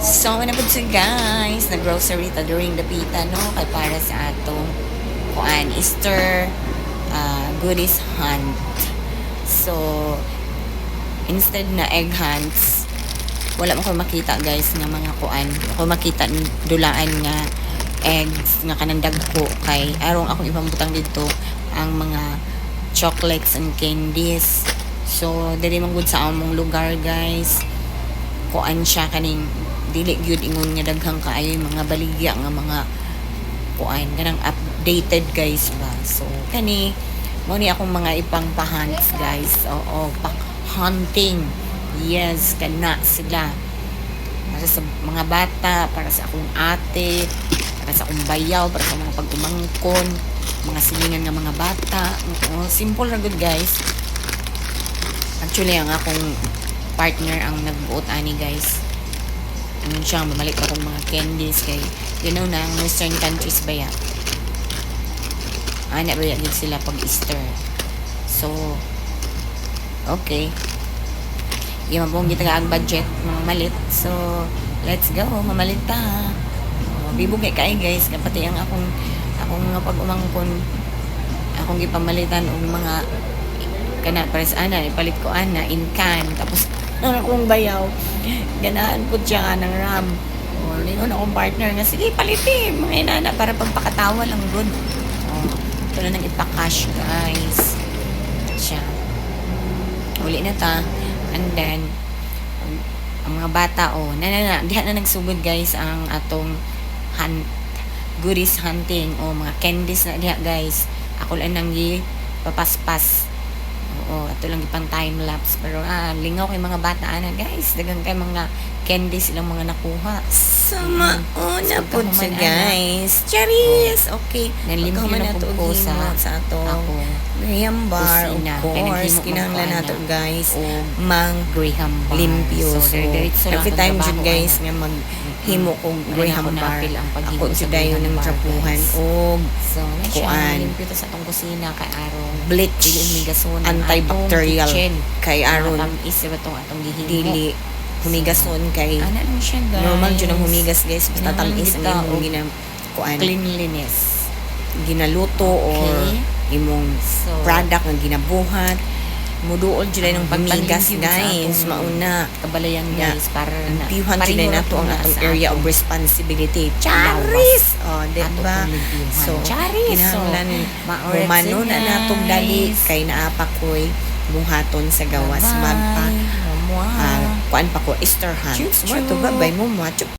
So, manapod siya guys, nag-grocery ta during the pita, no? Kay para sa atong kuan Easter goodies hunt. So, instead na egg hunts, wala mo ko makita guys nga mga kuan. Ako makita dulaan nga eggs nga kanang dagko kay arong akong ibang butang dito ang mga chocolates and candies. So, dili man gud sa among lugar guys. Kuan siya kaning dili gyud ingon nga daghang kaayo mga baligya nga mga kuan kanang updated guys ba. So, kani mo ni akong mga ipang pa-hunts guys. Oo, hunting. Yes, kana sila. Para sa mga bata, para sa akong ate, para sa akong bayaw, para sa mga pag-umangkon, mga silingan nga mga bata. Oo, simple ra good guys. Actually, ang akong partner ang nagbuot ani guys. Ano siya, mamalik pa akong mga candies kay, you know na, ang western countries ba yan? Ana ba yan sila pag Easter. So, okay. Yung mabong kita ang budget, mga malit. So, let's go, mamalit ta. Bibugay kay guys, kapati ang akong nga pag-umangkon, akong gipamalitan og mga kana pares ana ipalit ko ana in can tapos ang akong bayaw ganaan po siya ng RAM o lingon akong partner nga sige palitin mga inana para pagpakatawa lang good. Ito na nang ipakash guys siya uli na ta and then ang mga bata diha na nagsugod guys ang atong goodies hunting o mga candies na diha guys ako lang nang papaspas. Oo, ato lang ipang time lapse pero lingaw kay mga bata ana guys dagang kay mga candies silang mga nakuha sa mauna po siya guys charis okay nalimpyo na po ko sa ato graham bar of course kinahanglan nato guys mang graham bar limpyo so every time jud guys nga maghimo kog graham bar ako jud dayon ng trapuhan og kuan limpyo ta sa atong kusina kay arong bleach humigason antibacterial kay aron isip atong gihimo humigason kay normal jud ang humigas guys basta tamis ang imong kuan cleanliness ginaluto or imong product nga ginabuhat muduol jud ng pamigas guys mauna kabalayan guys para na piuhan nato ang atong area of responsibility charis diba so kinahanglan humano na natong dali kay naapa koy buhaton sa gawas magpa kuan pa ko Easter hunt. Mo to babay mo